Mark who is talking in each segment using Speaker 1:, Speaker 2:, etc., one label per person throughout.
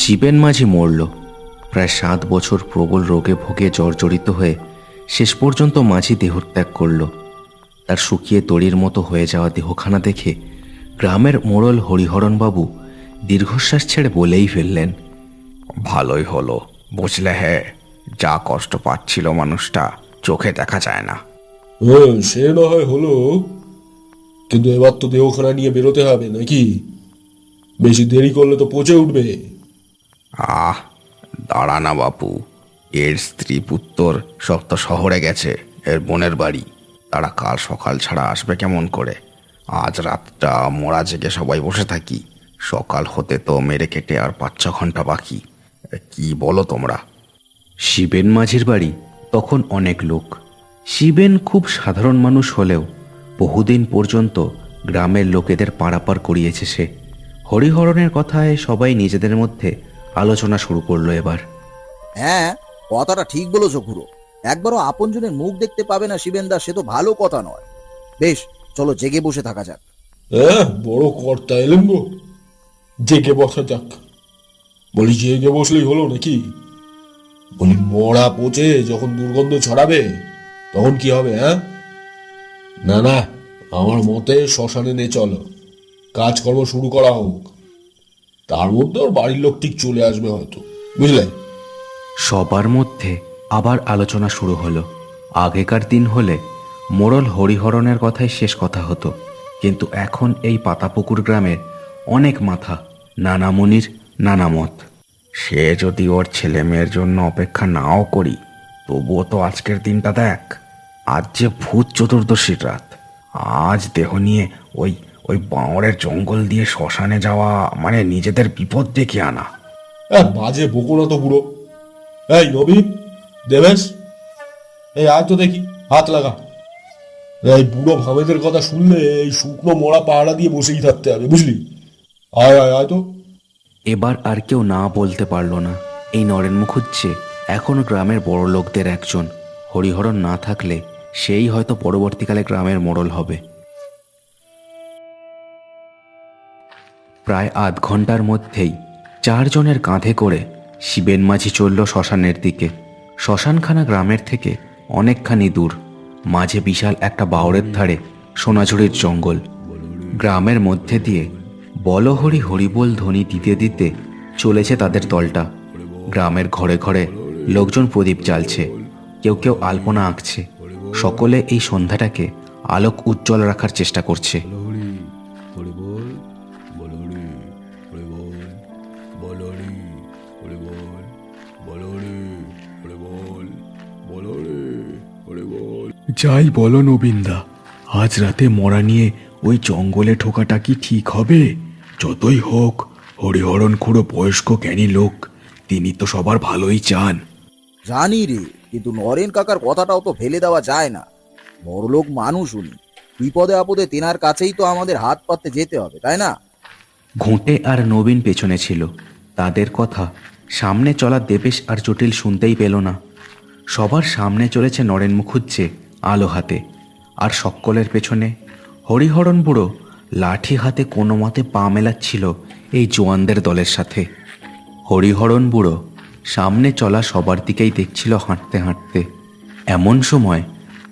Speaker 1: শিবেন মাঝি মরল। প্রায় 7 বছর প্রবল রোগে ভোগে জর্জরিত হয়ে শেষ পর্যন্ত মাঝি দেহত্যাগ করল। তার শুকিয়ে তড়ির মতো হয়ে যাওয়া দেহখানা দেখে গ্রামের মোড়ল হরিহরণবাবু দীর্ঘশ্বাস ছেড়ে বলেই ফেললেন,
Speaker 2: ভালোই হলো, বুঝলে হে, যা কষ্ট পাচ্ছিল মানুষটা চোখে দেখা যায় না।
Speaker 3: হ্যাঁ, সে না হয় হলো, কিন্তু এবার তো দেহখানা নিয়ে বেরোতে হবে নাকি? বেশি দেরি করলে তো পচে উঠবে।
Speaker 2: আহ, দাঁড়া না বাপু, এর স্ত্রী পুত্তর সব তো শহরে গেছে, এর বোনের বাড়ি। তারা কাল সকাল ছাড়া আসবে কেমন করে? আজ রাতটা মোড়া জেগে সবাই বসে থাকি, সকাল হতে তো মেরে কেটে আর 5-6 ঘন্টা বাকি। কি বলো তোমরা?
Speaker 1: শিবেন মাঝির বাড়ি তখন অনেক লোক। শিবেন খুব সাধারণ মানুষ হলেও বহুদিন পর্যন্ত গ্রামের লোকেদের পারাপার করিয়েছে সে। হরিহরণের কথায় সবাই নিজেদের মধ্যে আলোচনা শুরু করলো এবার।
Speaker 4: হ্যাঁ, কথাটা ঠিক বলেছো খুড়ো। একবারও আপনজনের মুখ দেখতে পাবে না শিবেনদা, সে তো ভালো কথা নয়। বেশ, চলো জেগে বসে থাকা যাক।
Speaker 3: হ্যাঁ, বড় কর্তা এলেন গো, জেগে বসা যাক। বলি জেগে বসলেই হলো নাকি? বলি মরা পচে যখন দুর্গন্ধ ছড়াবে তখন কি হবে? হ্যাঁ, না না, আমার মতে শ্মশানে নে চলো, কাজকর্ম শুরু করা হোক। তার মধ্যে ওর বাড়ির লোক ঠিক চলে আসবে হয়তো, বুঝলে?
Speaker 1: সবার মধ্যে আবার আলোচনা শুরু হলো। আগেকার দিন হলে মোড়ল হরিহরণের কথাই শেষ কথা হতো, কিন্তু এখন এই পাতাপুকুর গ্রামের অনেক মাথা, নানা মুনির নানা মত।
Speaker 2: সে যদি ওর ছেলে মেয়ের জন্য অপেক্ষা নাও করি, তবুও তো আজকের দিনটা দেখ। আজ যে ভূত চতুর্দশীর রাত, আজ দেহ নিয়ে ওই ওই বাঁওড়ের জঙ্গল দিয়ে শ্মশানে যাওয়া মানে নিজেদের বিপদ ডেকে আনা।
Speaker 3: হ্যাঁ, বাজে বকো না তো বুড়ো। এই নবীন, দেবেশ, এই আয় তো দেখি, হাত লাগা। এই বুড়ো ভামেদের কথা শুনলে এই শুকনো মরা পাহাড়া দিয়ে বসেই থাকতে হবে, বুঝলি? আয় আয় আয় তো।
Speaker 1: এবার আর কেউ না বলতে পারল না। এই নরেন মুখুজ্জে এখনো গ্রামের বড় লোকদের একজন। হরিহরণ না থাকলে সেই হয়তো পরবর্তীকালে গ্রামের মোড়ল হবে। প্রায় আধ ঘন্টার মধ্যেই 4 জনের কাঁধে করে শিবেন মাঝি চলল শ্মশানের দিকে। শ্মশানখানা গ্রামের থেকে অনেকখানি দূর। মাঝে বিশাল একটা বাওড়ের ধারে সোনাঝুরির জঙ্গল। গ্রামের মধ্যে দিয়ে বলহরি হরিবোল ধ্বনি দিতে দিতে চলেছে তাদের দলটা। গ্রামের ঘরে ঘরে লোকজন প্রদীপ জ্বালছে, কেউ কেউ আলপনা আঁকছে। সকলে এই সন্ধ্যাটাকে আলোক উজ্জ্বল রাখার চেষ্টা করছে।
Speaker 5: যাই বলো নবীনদা, আজ রাতে মরা নিয়ে ওই জঙ্গলে ঢোকাটা কি ঠিক হবে? যতই হোক হরিহরণ খুড়ো বয়স্ক জ্ঞানী লোক, তিনি তো সবার ভালোই চান।
Speaker 4: জানি রে, কিন্তু নরেন কাকার কথাটাও তো ফেলে দেওয়া যায় না। বড়লোক মানুষ উনি, বিপদে আপদে তেনার কাছেই তো আমাদের হাত পাততে যেতে হবে, তাই না?
Speaker 1: ঘুঁটে আর নবীন পেছনে ছিল। তাদের কথা সামনে চলা দেবেশ আর জটিল শুনতেই পেল না। সবার সামনে চলেছে নরেন মুখুজ্জে আলো হাতে, আর সকলের পেছনে হরিহরণ বুড়ো লাঠি হাতে কোনো মতে পা মেলাচ্ছিল এই জোয়ানদের দলের সাথে। হরিহরণ বুড়ো সামনে চলা সবার দিকেই দেখছিল হাঁটতে হাঁটতে। এমন সময়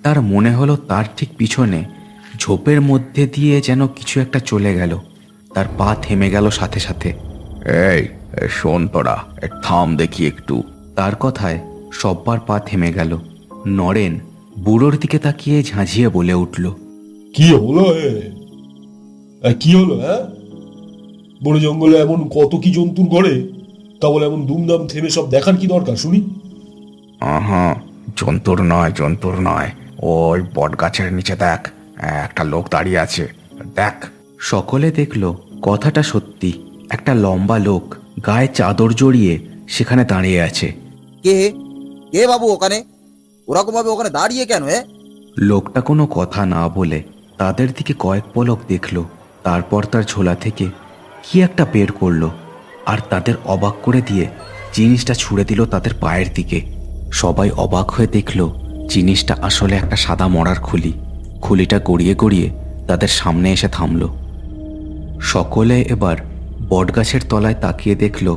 Speaker 1: তার মনে হলো তার ঠিক পিছনে ঝোপের মধ্যে দিয়ে যেন কিছু একটা চলে গেল। তার পা থেমে গেল সাথে সাথে।
Speaker 2: এই শোন তোরা, থাম দেখি একটু।
Speaker 1: তার কথায় সব্বার পা থেমে গেল। নরেন বুড়োর দিকে তাকিয়ে ঝাঁঝিয়ে বলে উঠল,
Speaker 3: কি হলো? কি হলো? হ্যাঁ, বড় জঙ্গলে এমন কত কি জন্তুর ঘরে, তা বলে এমন দুমদাম থেমে সব দেখার কি দরকার শুনি?
Speaker 2: আহা, জন্তুর নয়, জন্তুর নয়। ওই বট গাছের নিচে দেখ, একটা লোক দাঁড়িয়ে আছে, দেখ।
Speaker 1: সকলে দেখল কথাটা সত্যি। একটা লম্বা লোক গায়ে চাদর জড়িয়ে সেখানে দাঁড়িয়ে আছে।
Speaker 4: কে কে বাবু ওখানে? ওরকম ভাবে ওখানে দাঁড়িয়ে কেন?
Speaker 1: লোকটা কোনো কথা না বলে তাদের দিকে কয়েক পলক দেখল, তারপর তার ঝোলা থেকে কি একটা বের করলো আর তাদের অবাক করে দিয়ে জিনিসটা ছুঁড়ে দিল তাদের পায়ের দিকে। সবাই অবাক হয়ে দেখল জিনিসটা আসলে একটা সাদা মরার খুলি। খুলিটা গড়িয়ে গড়িয়ে তাদের সামনে এসে থামল। সকলে এবার বটগাছের তলায় তাকিয়ে দেখল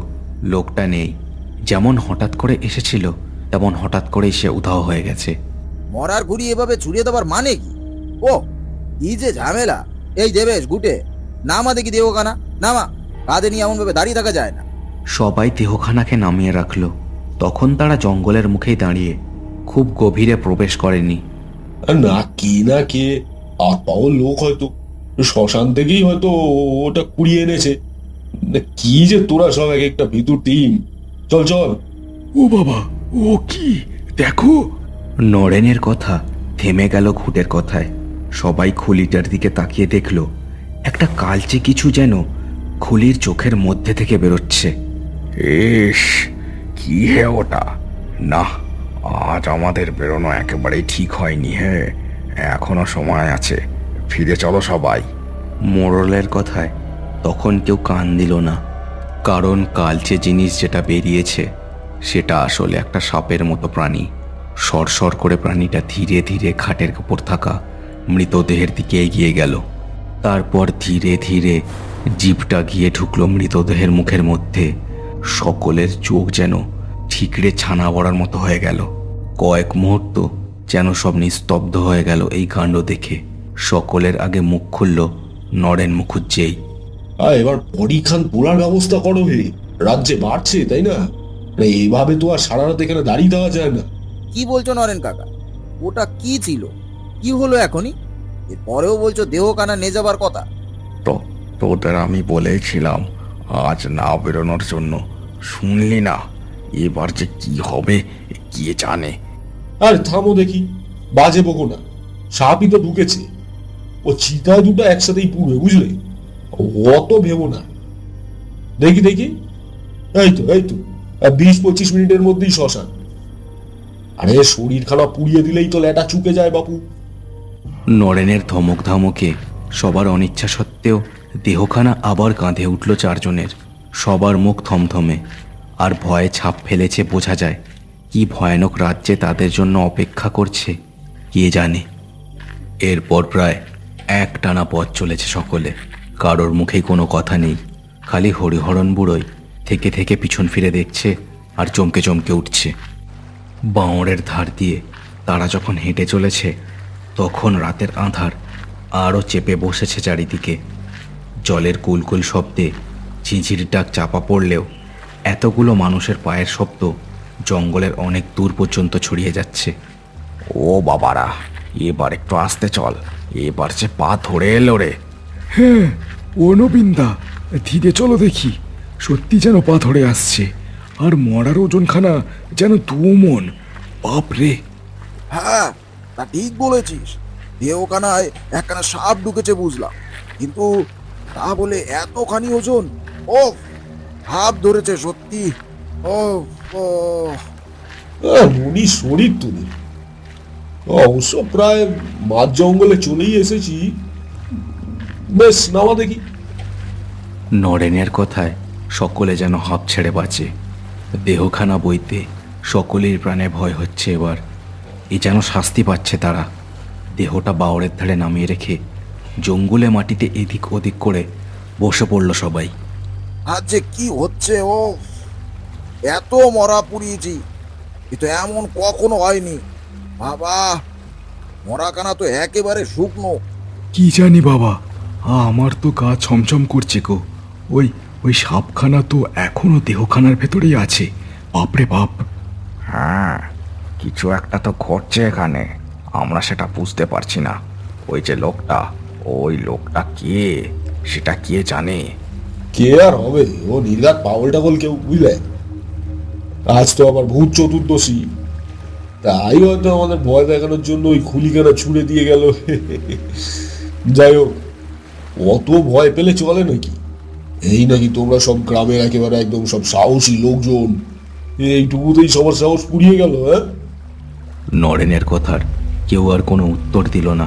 Speaker 1: লোকটা নেই। যেমন হঠাৎ করে এসেছিল তেমন হঠাৎ করেই সে উধাও হয়ে গেছে।
Speaker 4: মরার ঘুড়ি এভাবে ছুড়িয়ে দেওয়ার মানে কি? ও কি যে ঝামেলা! এই দেবেশ, গুটে, নামা দেখি দেহখানা, নামা। কাঁধে নিয়ে এমন ভাবে দাঁড়িয়ে থাকা যায় না।
Speaker 1: সবাই দেহখানাকে নামিয়ে রাখলো। তখন তারা জঙ্গলের মুখেই দাঁড়িয়ে, খুব গভীরে প্রবেশ করেনি।
Speaker 3: আর না কে আপাও লোক হয়তো শ্মশান থেকেই হয়তো ওটা কুড়িয়ে এনেছে। না, কি যে তোরা সব এক একটা ভিতর টিম। চল চল।
Speaker 5: ও বাবা, ও কি দেখো!
Speaker 1: নরেনের কথা থেমে গেল ঘুটের কথায়। সবাই খুলিটার দিকে তাকিয়ে দেখল একটা কালচে কিছু যেন খুলির চোখের মধ্যে থেকে বেরোচ্ছে।
Speaker 2: ইস, কি হে ওটা! না, আজ আমাদের বেরোনো একেবারেই ঠিক হয়নি। এখনো সময় আছে, ফিরে চলো সবাই।
Speaker 1: মোড়লের কথায় তখন কেউ কান দিল না, কারণ কালচে জিনিস যেটা বেরিয়েছে সেটা আসলে একটা সাপের মতো প্রাণী। সরসর করে প্রাণীটা ধীরে ধীরে খাটের উপর থাকা মৃতদেহের দিকে এগিয়ে গেল। তারপর ধীরে ধীরে জিভটা গিয়ে ঢুকলো মৃতদেহের মুখের মধ্যে। সকলের চোখ যেন ঠিকরে ছানা বড়ার মতো হয়ে গেল। কয়েক মুহূর্ত যেন সব নিস্তব্ধ হয়ে গেল এই কাণ্ড দেখে। সকলের আগে মুখ খুলল নরেন মুখুজ্জেই।
Speaker 3: এবার পরীক্ষান তোলার ব্যবস্থা করো হে। রাজ্যে বাড়ছে, তাই না? এইভাবে তো আর সারা রাত এখানে দাঁড়িয়ে দেওয়া যায় না।
Speaker 4: কি বলছো নরেন কাকা? ওটা কি ছিল? কি হলো এখনই? এরপরেও বলছো দেহখানা নিয়ে যাবার কথা?
Speaker 2: তো তোদের আমি বলেছিলাম আজ না বেরোনোর জন্য, শুনলি না? এবার যে কি হবে কে জানে।
Speaker 3: আর থামো দেখি, বাজে বকো না। সাপই তো ঢুকেছে। ও চিতায় দুটো একসাথেই পুড়বে, বুঝলে? অত ভেবো না। দেখি দেখি, এই তো 20-25 মিনিটের মধ্যেই শ্মশান। আরে শরীর খারাপ পুড়িয়ে দিলেই তো ল্যাটা চুকে যায় বাপু।
Speaker 1: নরেনের ধমক ধমকে সবার অনিচ্ছা সত্ত্বেও দেহখানা আবার কাঁধে উঠল চারজনের। সবার মুখ থমথমে, আর ভয়ে ছাপ ফেলেছে। বোঝা যায় কি ভয়ানক রাজ্যে তাদের জন্য অপেক্ষা করছে কে জানে। এরপর প্রায় একটানা পথ চলেছে সকলে। কারোর মুখে কোনো কথা নেই, খালি হরিহরণ বুড়োই থেকে থেকে পিছন ফিরে দেখছে আর চমকে চমকে উঠছে। বাঁওড়ের ধার দিয়ে তারা যখন হেঁটে চলেছে তখন রাতের আঁধার আরও চেপে বসেছে চারিদিকে। জলের কুলকুল শব্দে ঝিঝির ডাক চাপা পড়লেও এতগুলো মানুষের পায়ের শব্দ জঙ্গলের অনেক দূর পর্যন্ত ছড়িয়ে যাচ্ছে।
Speaker 2: ও বাবারা, এবার একটু আসতে চল, এবার যে পা ধরে এলো রে।
Speaker 5: হ্যাঁ, ও নবীনদা, ধীরে চলো দেখি। সত্যি যেন পাথরে আসছে, আর মরার ওজনখানা যেন 2 মণ। বাপ রে!
Speaker 4: হ্যাঁ, তা ঠিক বলেছিস। দেহখানায় একখানা সাপ ঢুকেছে বুঝলাম, কিন্তু তা বলে এতখানি ওজন? ও, হাত ধরেছে সত্যি। ও ও
Speaker 3: মনি শরীর তোদের। অবশ্য প্রায় মাঝ জঙ্গলে চলেই এসেছি। বেশ, নামা দেখি।
Speaker 1: নরেনের কথায় সকলে যেন হাঁপ ছেড়ে বাঁচে। দেহখানা বইতে সকলের প্রাণে ভয় হচ্ছে এবার। এ যেন শাস্তি পাচ্ছে তারা। দেহটা বাওড়ের ধারে নামিয়ে রেখে জঙ্গলে মাটিতে এদিক ওদিক করে বসে পড়ল সবাই।
Speaker 4: আজ যে কি হচ্ছে! ও, এত মরা পুড়িয়েছি, কিন্তু এমন কখনো হয়নি। বাবা, মরাখানা তো একেবারে শুকনো।
Speaker 5: কি জানি বাবা, আমার তো গা ছমছম করছে গো। ওই ওই সাপখানা তো এখনো দেহখানার ভেতরেই আছে। বাপরে বাপ!
Speaker 2: হ্যাঁ, কিছু একটা তো ঘটছে এখানে, আমরা সেটা বুঝতে পারছি না। ওই যে লোকটা, ওই লোকটা কে সেটা কে জানে।
Speaker 3: কে আর হবে? ও নির্ঘাত পাগল টাগল কেউ, বুঝলে? আজ তো আবার ভূত চতুর্দশী, তাই হয়তো আমাদের ভয় দেখানোর জন্য ওই খুলিখানা ছুঁড়ে দিয়ে গেল। যাই হোক, অত ভয় পেলে চলে নাকি? এই নাকি তোমরা সব গ্রামের একেবারে একদম সব সাহসী লোকজন, এইটুকুতেই সবার সাহস পুড়িয়ে গেল? হ্যাঁ,
Speaker 1: নরেনের কথার কেউ আর কোনো উত্তর দিল না।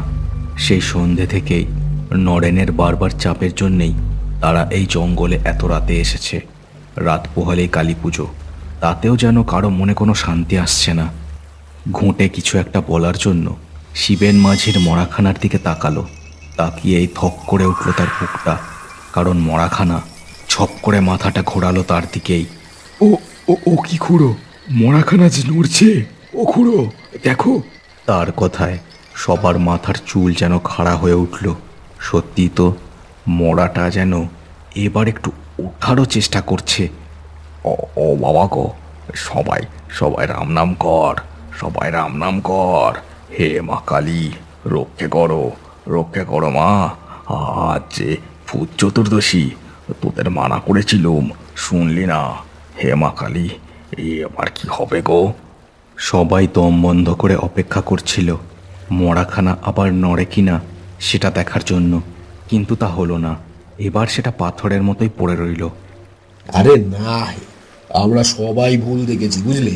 Speaker 1: সেই সন্ধে থেকেই নরেনের বারবার চাপের জন্যেই তারা এই জঙ্গলে এত রাতে এসেছে। রাত পোহালেই কালী পুজো, তাতেও যেন কারো মনে কোনো শান্তি আসছে না। ঘুঁটে কিছু একটা বলার জন্য শিবেন মাঝির মরাখানার দিকে তাকালো। তাকিয়েই থক করে উঠল তার বুকটা, কারণ মরাখানা ছপ করে মাথাটা ঘোরালো তার দিকেই
Speaker 5: ও ও ও কি খুড়ো, মরাখানা যে নড়ছে। ও খুড়ো দেখো।
Speaker 1: তার কথায় সবার মাথার চুল যেন খাড়া হয়ে উঠল। সত্যি তো, মড়াটা যেন এবার একটু ওঠারও চেষ্টা করছে।
Speaker 2: ও ও বাবা গো, সবাই সবাই রাম নাম কর, সবাই রাম নাম কর। হে মা কালী, রক্ষে করো মা। আজ যে ভূত চতুর্দশী, তোদের মানা করেছিলুম, শুনলি না। হে মা কালী, এবার কি হবে গো?
Speaker 1: সবাই দম বন্ধ করে অপেক্ষা করছিল মরাখানা আবার নড়ে কিনা সেটা দেখার জন্য, কিন্তু তা হলো না। এবার সেটা পাথরের মতোই পড়ে রইল।
Speaker 3: আরে না, আমরা সবাই ভুল দেখেছি বুঝলে।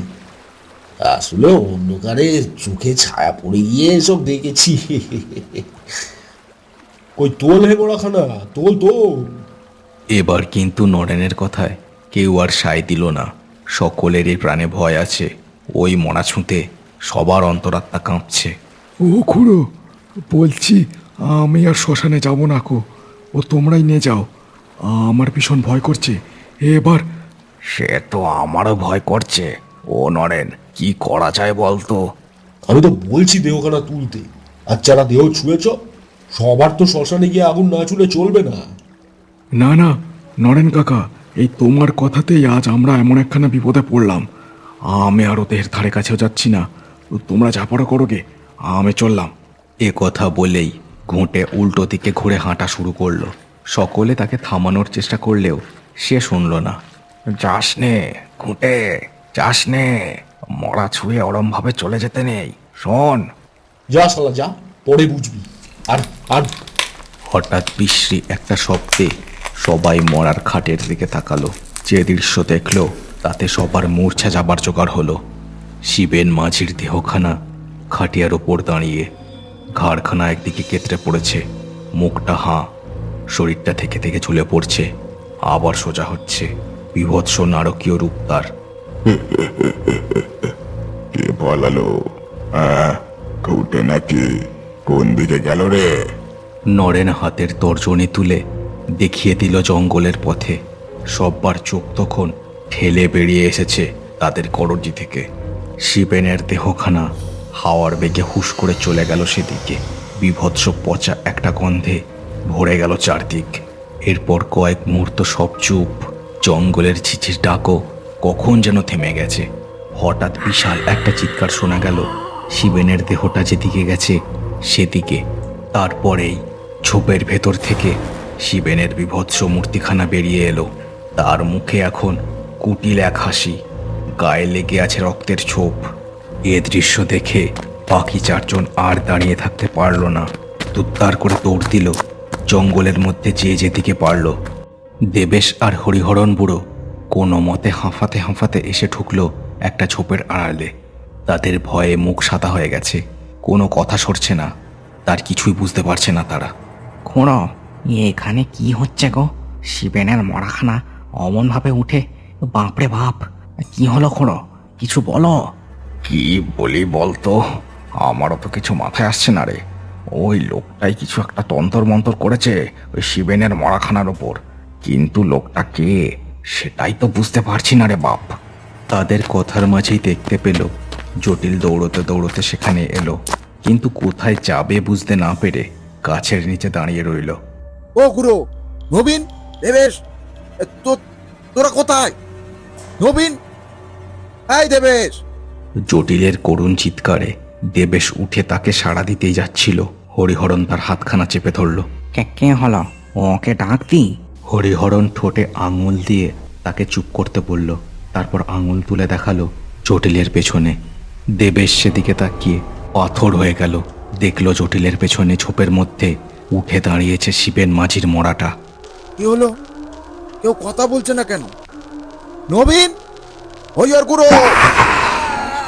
Speaker 3: আসলে অন্ধকারে চোখে ছায়া পড়ে গিয়ে এসব দেখেছি। কই তোল হে বড়াখানা, তোল তোল।
Speaker 1: এবার কিন্তু নরেনের কথায় কেউ আর সায় দিল না। সকলেরই প্রাণে ভয় আছে। ওই মরা ছুঁতে সবার অন্তরাত্মা কাঁপছে।
Speaker 5: ও খুড়ো, বলছি আমি আর শ্মশানে যাব না কো, ও তোমরাই নিয়ে যাও। আমার ভীষণ ভয় করছে এবার।
Speaker 2: সে তো আমারও ভয় করছে। ও নরেন, কি করা যায় বলতো?
Speaker 3: আমি তো বলছি দেহখানা তুলতে, আর যারা দেহ ছুঁয়েছ সবার তো শ্মশানে গিয়ে আগুন না ছুলে চলবে না।
Speaker 5: না না নরেন কাকা, এই তোমার কথাতেই আজ আমরা এমন একখানা বিপদে পড়লাম। আমি আর ওদের ধারে কাছেও যাচ্ছি না। তোমরা যা পড়া করো গে, আমি চললাম।
Speaker 1: এ কথা বলেই ঘুঁটে উল্টো দিকে ঘুরে হাঁটা শুরু করলো। সকলে তাকে থামানোর চেষ্টা করলেও সে শুনল না।
Speaker 2: যাস নে ঘুঁটে, যাস নে, মরা ছুঁয়ে ওরম ভাবে চলে যেতে নেই, শোন।
Speaker 3: যা শালা যা, পরে বুঝবি। আর আর
Speaker 1: হঠাৎ বিশ্রী একটা শব্দে সবাই মরার খাটের দিকে তাকালো। যে দৃশ্য দেখলো তাতে সবার মূর্ছা যাবার জোগাড় হলো। শিবেন মাঝির দেহখানা খাটিয়ার ওপর দাঁড়িয়ে, ঘাড়খানা একদিকে কেতরে পড়েছে, মুখটা হাঁ, শরীরটা থেকে থেকে ঝুলে পড়ছে, আবার সোজা হচ্ছে। বীভৎস নারকীয় রূপ তার।
Speaker 6: কে পালালো? ঘুটে নাকি? কোন দিকে গেল রে?
Speaker 1: নরেন হাতের তর্জনী তুলে দেখিয়ে দিল জঙ্গলের পথে। সব্বার চোখ তখন ঠেলে বেরিয়ে এসেছে তাদের করজি থেকে। শিবেনের দেহখানা হাওয়ার বেগে হুশ করে চলে গেল সেদিকে। বীভৎস পচা একটা গন্ধে ভরে গেল চারদিক। এরপর কয়েক মুহূর্ত সব চুপ। জঙ্গলের ঝিঝির ডাকও কখন যেন থেমে গেছে। হঠাৎ বিশাল একটা চিৎকার শোনা গেল শিবেনের দেহটা যেদিকে গেছে সেদিকে। তারপরেই ঝোপের ভেতর থেকে শিবেনের বীভৎস মূর্তিখানা বেরিয়ে এলো। তার মুখে এখন কুটিল এক হাসি, গায়ে লেগে আছে রক্তের ছোপ। এ দৃশ্য দেখে বাকি চারজন আর দাঁড়িয়ে থাকতে পারল না। তুত্তার করে দৌড় দিল জঙ্গলের মধ্যে যে যেদিকে পারল। দেবেশ আর হরিহরণ বুড়ো কোনো মতে হাঁফাতে হাঁফাতে এসে ঢুকলো একটা ঝোপের আড়ালে। তাদের ভয়ে মুখ সাদা হয়ে গেছে, কোনো কথা সরছে না, তার কিছুই বুঝতে পারছে না তারা।
Speaker 7: খুঁড়ো, এখানে কি হচ্ছে গো? শিবেনের মরাখানা অমনভাবে উঠে, বাপরে বাপ! কি হলো খুঁড়ো, কিছু বলো।
Speaker 2: কি বলি বলতো, আমারও তো কিছু মাথায় আসছে না রে। ওই লোকটাই কিছু একটা তন্তর মন্তর করেছে ওই শিবেনের মরাখানার ওপর, কিন্তু লোকটা কে সেটাই তো বুঝতে পারছি না রে বাপ।
Speaker 1: তাদের কথার মাঝেই দেখতে পেল জটিল দৌড়তে দৌড়তে সেখানে এলো, কিন্তু কোথায় যাবে বুঝতে না পেরে গাছের নিচে দাঁড়িয়ে রইল।
Speaker 4: ও গুরু, নবীন, দেবেশ, তোরা কোথায়? নবীন, এই দেবেশ!
Speaker 1: জটিলের করুণ চিৎকারে দেবেশ উঠে তাকে সাড়া দিতেই যাচ্ছিল। হরিহরণ তার হাতখানা চেপে ধরল।
Speaker 7: কে হলো? ওকে ডাক দি।
Speaker 1: হরিহরণ ঠোঁটে আঙুল দিয়ে তাকে চুপ করতে বলল। তারপর আঙুল তুলে দেখালো জটিলের পেছনে। দেবেশ সেদিকে তাকিয়ে পাথর হয়ে গেল। দেখলো জটিলের পেছনে ঝোপের মধ্যে উঠে দাঁড়িয়েছে শিবেন মাঝির মরাটা।
Speaker 4: কি হলো? কেউ কথা বলছে না কেন? নবীন, হইয়ার গুরু!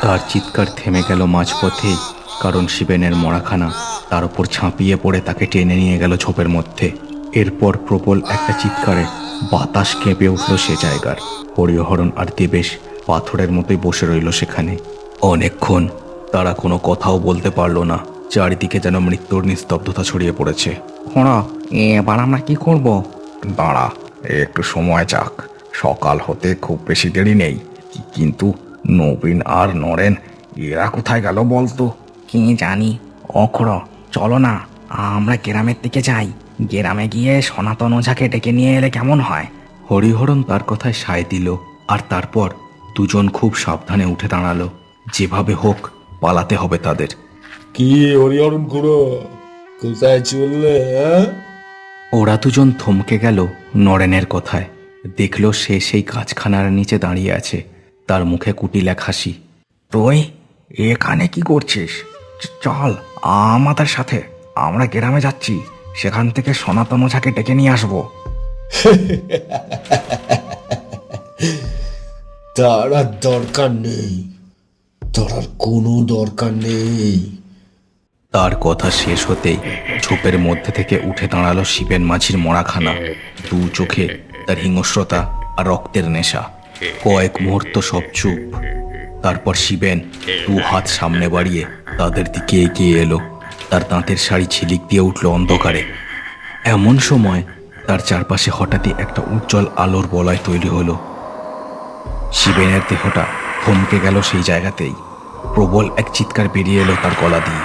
Speaker 1: তার চিৎকার থেমে গেল মাঝপথেই, কারণ শিবেনের মরাখানা তার উপর ঝাঁপিয়ে পড়ে তাকে টেনে নিয়ে গেল ঝোপের মধ্যে। এরপর প্রবল একটা চিৎকারে বাতাস কেঁপে উঠল সে জায়গার। হরিহরণ আর দেবেশ পাথরের মতোই বসে রইল সেখানে। অনেকক্ষণ তারা কোনো কথাও বলতে পারল না। চারিদিকে যেন মৃত্যুর নিস্তব্ধতা ছড়িয়ে পড়েছে।
Speaker 7: খুঁড়ো, এবার আমরা কি করব?
Speaker 2: দাঁড়া, একটু সময় যাক, সকাল হতে খুব বেশি দেরি নেই, কিন্তু নবীন আর নরেন এরা কোথায় গেল বলতো?
Speaker 7: কি জানি। ও খুড়ো, চলো না আমরা গ্রামের দিকে যাই। গ্রামে গিয়ে সনাতন ওঝাকে ডেকে নিয়ে এলে কেমন হয়?
Speaker 1: হরিহরণ তার কথায় সায় দিল, আর তারপর দুজন খুব সাবধানে উঠে দাঁড়ালো। যেভাবে হোক পালাতে হবে তাদের।
Speaker 3: কি হরিহরণ খুড়ো, কোথায় চললে? হ্যাঁ,
Speaker 1: ওরা দুজন থমকে গেল নরেনের কথায়। দেখল সে সেই গাছখানার নিচে দাঁড়িয়ে আছে, তার মুখে কুটিল এক হাসি।
Speaker 7: তুই এখানে কি করছিস? চল আমাদের সাথে, আমরা গ্রামে যাচ্ছি। সেখান থেকে সনাতন ওঝাকে ডেকে নিয়ে আসবো।
Speaker 3: তার আর দরকার নেই, তার আর কোনো দরকার নেই।
Speaker 1: তার কথা শেষ হতেই ঝোপের মধ্যে থেকে উঠে দাঁড়ালো শিবেন মাঝির মরাখানা। দু চোখে তার হিংস্রতা আর রক্তের নেশা। কয়েক মুহূর্ত সব চুপ। তারপর শিবেন দু হাত সামনে বাড়িয়ে তাদের দিকে এগিয়ে এলো। তার দাঁতের শাড়ি ঝিলিক দিয়ে উঠল অন্ধকারে। এমন সময় তার চারপাশে হঠাৎই একটা উজ্জ্বল আলোর বলয় তৈরি হলো। শিবেনের দেহটা থমকে গেল সেই জায়গাতেই। প্রবল এক চিৎকার বেরিয়ে এলো তার গলা দিয়ে।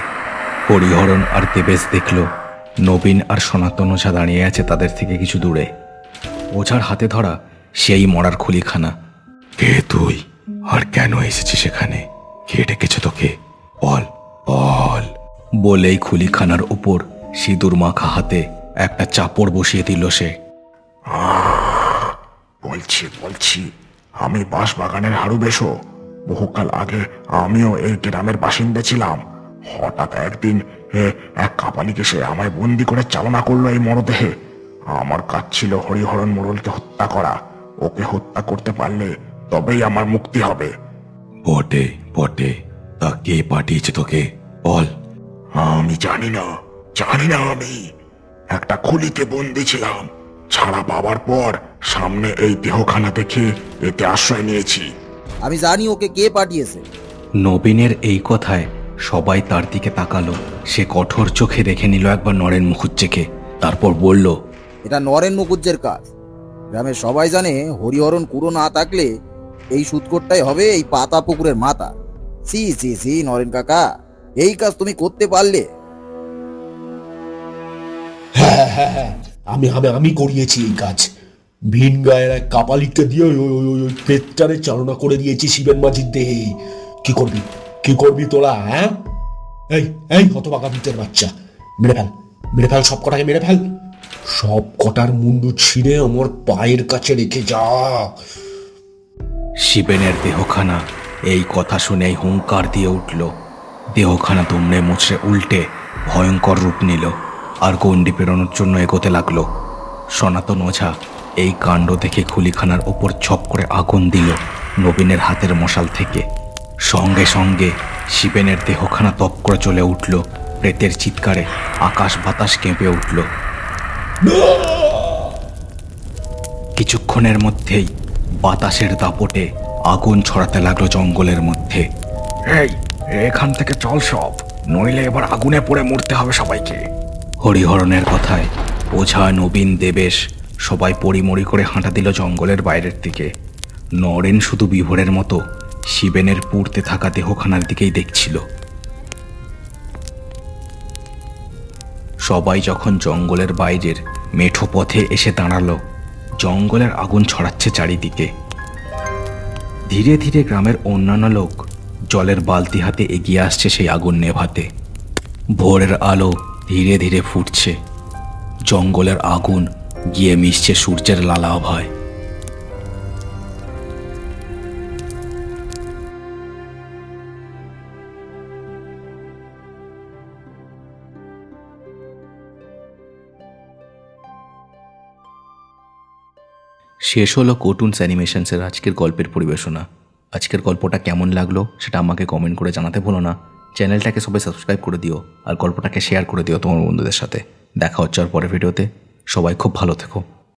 Speaker 1: হরিহরণ আর দেবেশ দেখল নবীন আর সনাতন ওঝা দাঁড়িয়ে আছে তাদের থেকে কিছু দূরে। ওঝার হাতে ধরা সেই মরার খুলিখানা।
Speaker 5: কে তুই, আর কেন এসেছিস এখানে? কে ডেকেছে তোকে? বল বল।
Speaker 1: বলেই খুলিখানার উপর সিঁদুর মাখা হাতে একটা চাপড় বসিয়ে দিল সে।
Speaker 6: বলছি বলছি, আমি বাঁশবাগানের হারুবেশো। বহুকাল আগে আমিও এই গ্রামের বাসিন্দা ছিলাম। হঠাৎ একদিন এক কাপালিক এসে আমায় বন্দি করে চালনা করলো এই মরদেহে। আমার কাজ ছিল হরিহরণ মোড়লকে হত্যা করা। ওকে হত্যা করতে পারলে তবেই আমার মুক্তি হবে।
Speaker 5: বটে বটে, তা কে পাঠিয়েছে তোকে? বল।
Speaker 6: আমি জানি না, আমি একটা খুলিতে বন্দি ছিলাম। ছাড়া পাবার পর সামনে এই দেহখানা দেখে এতে আশ্রয় নিয়েছি।
Speaker 4: আমি জানি ওকে কে পাঠিয়েছে।
Speaker 1: নবীনের এই কথায় সবাই তার দিকে তাকালো। সে কঠোর চোখে দেখে নিল একবার নরেন মুখুজ্জেকে, তারপর বলল,
Speaker 4: এটা নরেন মুখুজ্জের কাজ। গ্রামের সবাই জানে হরিহরণ কুড়ো না থাকলে এই সুৎকরটাই হবে এই পাতা পুকুরের মাথা। সি সি সি নরেন কাকা, এই কাজ তুমি করতে পারলে?
Speaker 3: আমি আমি আমি করিয়েছি এই কাজ। ভিন গায়ের এক কাপালিককে দিয়ে ওই পেটটারে চালনা করে দিয়েছি শিবেন মাঝির দেহে। কি করবি, কি করবি তোরা? হ্যাঁ, এই এই হতভাগা ভূতের বাচ্চা, মেরে ফেল, মেরে ফেল, সব কটাকে মেরে ফেল। সব কটার মুন্ডু ছিঁড়ে আমার পায়ের কাছে রেখে যা।
Speaker 1: শিবেনের দেহখানা এই কথা শুনেই হুঙ্কার দিয়ে উঠল। দেহখানা দুমড়ে মুচড়ে উল্টে ভয়ঙ্কর রূপ নিল আর গণ্ডি পেরোনোর জন্য এগোতে লাগলো। সনাতন ওঝা এই কাণ্ড দেখে খুলিখানার ওপর ছপ করে আগুন দিল নবীনের হাতের মশাল থেকে। সঙ্গে সঙ্গে শিবেনের দেহখানা তপ করে চলে উঠল। প্রেতের চিৎকারে আকাশ বাতাস কেঁপে উঠল। কিছুক্ষণের মধ্যেই বাতাসের দাপটে আগুন ছড়াতে লাগলো জঙ্গলের মধ্যে।
Speaker 7: এই, এখান থেকে চল সব, নইলে এবার আগুনে পড়ে মরতে হবে সবাইকে।
Speaker 1: হরিহরণের কথায় ওঝা, নবীন, দেবেশ সবাই পরিমরি করে হাঁটা দিল জঙ্গলের বাইরের দিকে। নরেন শুধু বিভোরের মতো শিবেনের পুড়তে থাকা দেহখানার দিকেই দেখছিল। সবাই যখন জঙ্গলের বাইরের মেঠো পথে এসে দাঁড়ালো, জঙ্গলের আগুন ছড়াচ্ছে চারিদিকে। ধীরে ধীরে গ্রামের অন্যান্য লোক জলের বালতি হাতে এগিয়ে আসছে সেই আগুন নেভাতে। ভোরের আলো ধীরে ধীরে ফুটছে। জঙ্গলের আগুন গিয়ে মিশছে সূর্যের লালাভায়। শেষ হলো কার্টুনস অ্যানিমেশনসের আজকের গল্পের পরিবেশনা। আজকের গল্পটা কেমন লাগলো সেটা আমাকে কমেন্ট করে জানাতে ভুলো না। চ্যানেলটাকে সবাই সাবস্ক্রাইব করে দিও আর গল্পটাকে শেয়ার করে দিও তোমার বন্ধুদের সাথে। দেখা হচ্ছে আর পরের ভিডিওতে। সবাই খুব ভালো থেকো।